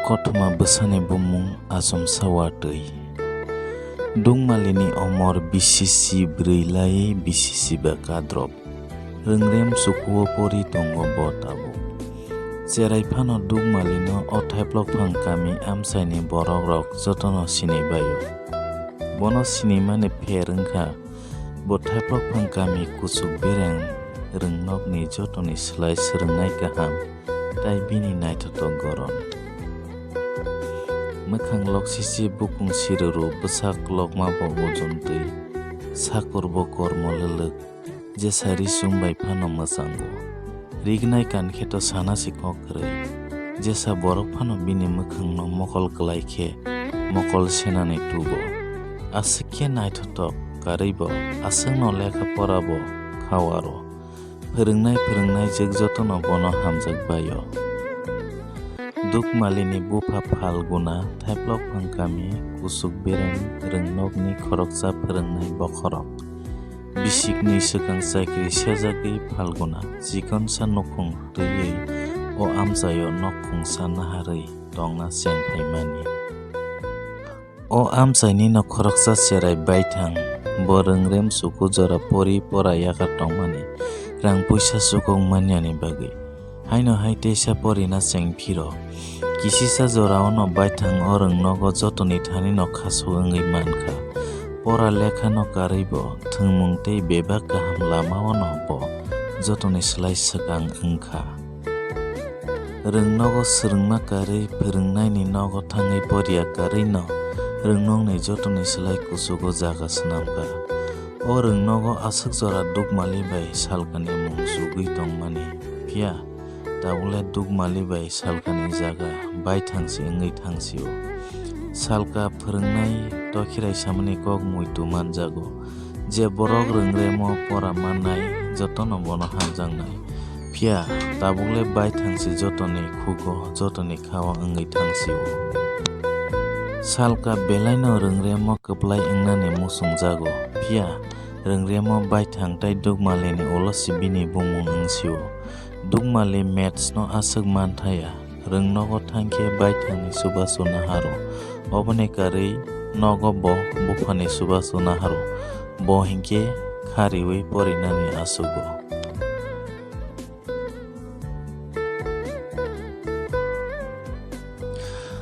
Kothoma bwsani bumung Achomsa watwi. Dungmalini omor bwsi brैlai bwsi kadrop. Rengrem sukuo pori tongo bo tabu. Cherai phano dungmalino othaiplok phang kami amsaini borok rok jotono sinibayo. Bono sinimani pherengkha bo thaiplok phang kami kusuk bereng rengnokni jotoni slai srwngnai kaham tai bini naithotok goron. Mekhang lok sisi bukung siruru bwsak lokma bo ojontui sakur bo kormo lelek jesa risum bai phano mochango. Rignai kankheto sanasi kokrei jesa borok phano bini mekhangno mokol klaikhe mokol senani tubo. Asike naithotok karaibo aswngno lekha porabo khawaro. Phöröngnai jek jotono bono hamjakbayo. Dukmalini bufa phalguna thaiplok phang kami kusuk bereng rengnokni khoroksa phöröngnai bokhorok. Bisikni swkang chakri sejagui phalguna jikonsa nukhung twiwi o amsayo nokhungsa naharui tongna chengphaimani. O amsaini no khoroksa cherai baithang bo rengrem suku jora pori pora yaka tongmani rang bwsa sukong manyani bagui. Haino hai teisa porina chengphiro kisisa jorao no baithang o rengnogo jotoni thani no khasu wngui mankha. Pora lekha no karaibo thwngmung tei bebak kaham lamao no bo jotoni slai swkang wngkha. Rengnogo swrwngma karui phöröngnaini nogo thangui poriya karui no rengnokni jotoni slai kusugo jaga swnamkha. O rengnogo aswk jora dukmali bai salkani mung sugui tongmani phiya tabule dukmali bai salkani jaga baithangsi wngui thangsio. Salka phöröngnai tokhirai samani kok muitu manjago je borok rengremo pora mannai jotono bono hamjaknai phiya tabukle baithangsi jotoni khugo jotoni khawa wngui thangsio. Salka belaino rengremo kwplai wngnani musungjago phiya rengremo baithang tei dukmalini olosi bini bumung wngsio. Dukmali match no aswk manthaya rengnogo thangkhe baithangni subaso naharo oboni karui nogo bo bufani subaso naharo bo hinkhe khariwi porinani asugo.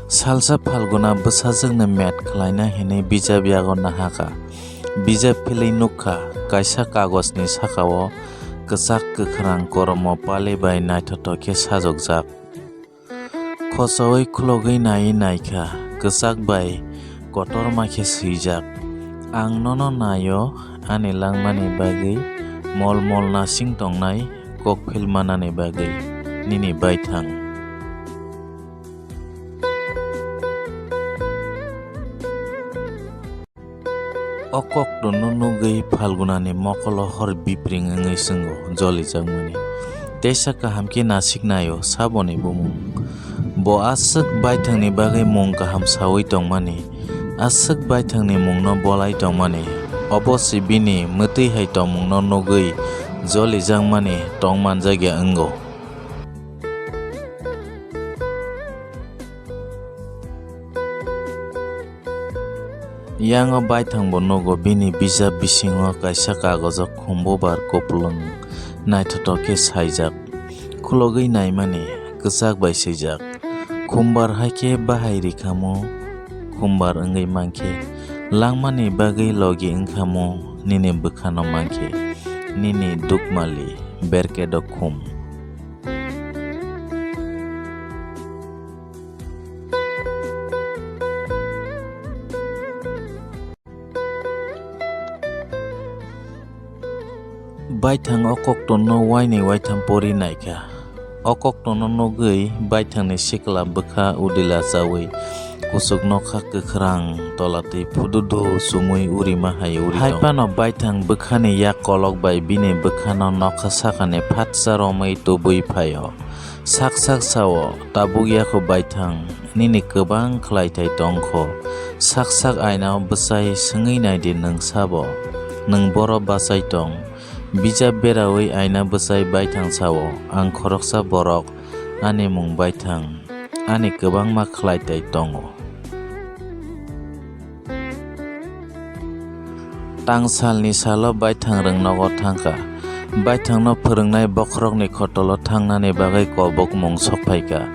Salsa phalguna bwsajokno mat khlaina hinui bijap yago nahakha. Bijap philui nukha kaisa kagosni sakao kwchak kwkhrang koromo pali bai naithotok khe sajokjak. Khosaui khulogui nai naikha kwchak bai kotorma khe swijak. Ang nono naio ani langmani bagui molmol nasing tongnai kokphilmanani bagui nini baithang. O koktono nugui phalgunani mokolo hor bipring wngui swnggo jolijakmani. Teisa kaham khe nasik naio saboni bumung. Bo aswk baithangni bagui mung kaham sawi tongmani. Aswk baithangni mungno bolai tongmani. Obosi bini mwtui hai tongmungno nugui jolijakmani tongmanjakya wnggo. Yango baithang bo nogo bini bijap bisingo kaisa kagojo khumbobar kuplung naithotok khe saijak. Khulogui naimani kwchak bai swijak. Khumbar haikhe bahai rikhamu khumbar wngui mankhe langmani bagui logi wngkhamu nini bwkhano mankhe nini dukmali berkedo khum. Baithang o koktono waini waitham pori naikha. O koktono nugui baithangni sikla bwkha udila chawi kusuk nokha kwkhrang tolatui fududu sumui urima hai uri. Haipano baithang bwkhani yak kolok bai bini bwkhano nokha sakani phatsa romui tubui phaio. Sak sao tabuk yako baithang nini kwbang khlaitai tongkho. Sak ainao bwsai swngui naidi nung sabo nung boro basai tong. Bijap berawi aina bwsai baithang sao ang khoroksa borok ani mung baithang ani kwbangma khlaitai tongo. Tangsalni salo baithang rungnogo thangka. Baithangno phwrwngnai bokhorokni khotolo thangnani bagwi kobokmung sokphaika.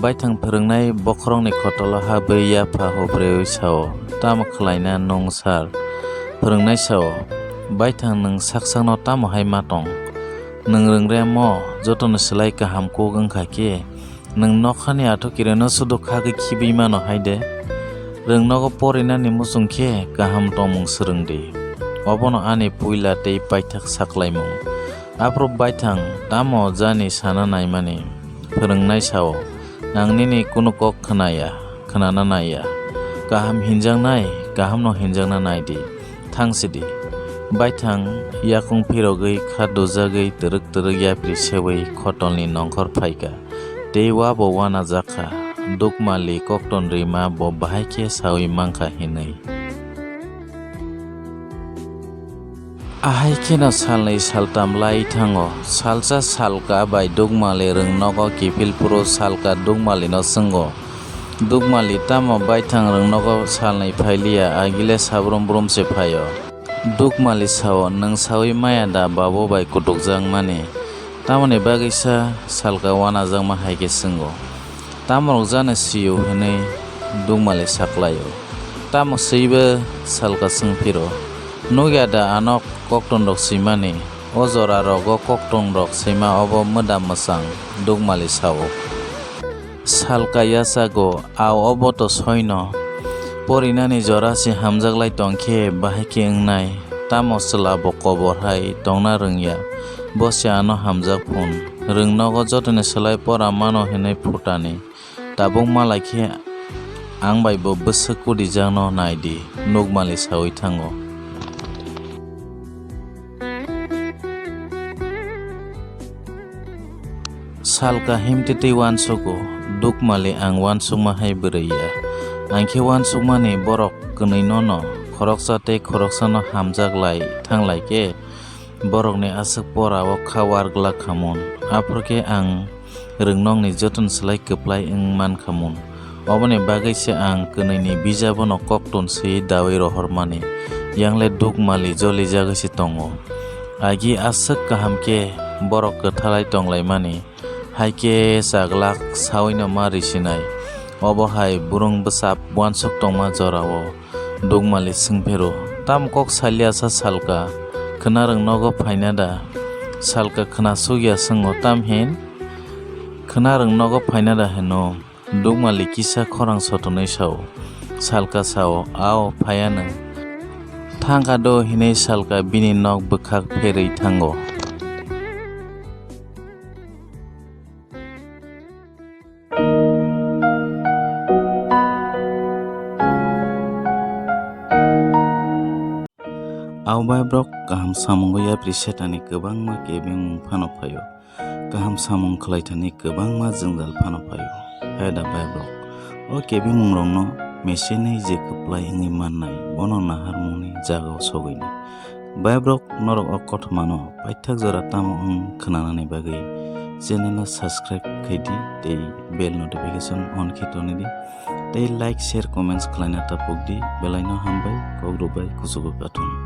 Baithang phwrwngnai bokhorokni khotolo habwi yapha hobrwi sao tamo khlaina nungsar phwrwngnai sao baithang nung saksakno tamo hai matong. Nung rungre mo jotono slai kaham kuk wngkha khe nung nokhani athokireno sudo khagwi khibui mano haide. Rungnogo porinani musung khe kaham tongmung swrungdi. Obono ani puila tei paithak saklaimung. Afro baithang tamo jani sana naimani phwrwngnai sao nangni kunu kok khonana naiya. Kaham hinjangnai kahamno hinjangna naidi thangsidi. Baithang yakung phirogwi khadujagwi twerk yapri sewi khotolni nongkhor phaika. Tei wabo wana jakha dukmali kokton rima bo bahaikhe sawi mangkha hinui. Ahaikeno salnai saltam lai thango. Salsa salka bai dukmali rungnogo kifilpuro salka dukmali no sungo. Dukmali tamo baithang rungnogo salnai phailiya agile sabrum brumse phaio. Dukmali sao nung sawi maya da babo bai kutukjak mani. Tamoni bagisa salka wanajak ma haike sungo. Tamorok jana siyo hinui dukmali saklayo. Tamo swibo salka sungphiro. Nugya da anok kokton rok simani. O jora rogo kokton rok sima obo mwdam mwsang dukmali sao. Salka yasago aw obo to soino. Porinani jorasi hamjaklai tongkhe bahaikhe wngnai. Tamo slabo kobor hai tongna rungya. Bose ano hamjak phun. Rungnogo jotoni slai pora mano hinui phutani. Tabuk malaikhe ang bai bo bwsa kudijakno naidi nukmali sawi thango. Salka himtitui wansukgo dukmali ang wansukma hai bwraiya. Angkhe wansukmani borok kwnui no khoroksa tei khoroksano hamjaklai thanglaikhe borokni aswk pora o khawar glakhamun. Afrokhe ang rungnokni joton slai kwplai mankhamun. Oboni bagwisa ang kwnui bijabo kokton swi dawi rohormani. Yangle dukmali jolijagwisi tongo. Agi aswk kahamkhe borok kwthalai tonglaimani. Haike saglak sawino ma risinai. Obo hai burung bwsap wansuk tongma jorao dukmali sungphero. Tam kok salyasa salka khna rungnogo phainada. Salka khna sugya sungo tam hin khna rungnogo phainada hino. Dukmali kisa khorang sotonoi sao. Salka sao ao phayano. Thangka do hinui salka bini nok bwkhak pherui thango. Awbai brok kaham samungo yapri setani kwbangma kebeng phano phaio. Kaham samung khlaitani kwbangma jwngjal phano phaio. Haida bai brok o kebeng rokno mesinei je kwplai wngwi mannai bono naharmungni jagao sogini. Bai brok norok o Kothoma no paithak jora tamo khwnanani bagwi channel subscribe khaidi tei bell notification on khe tonidi tei like share comments khlaina tapukdi belai no hambai kogrok bai kusugo kathun.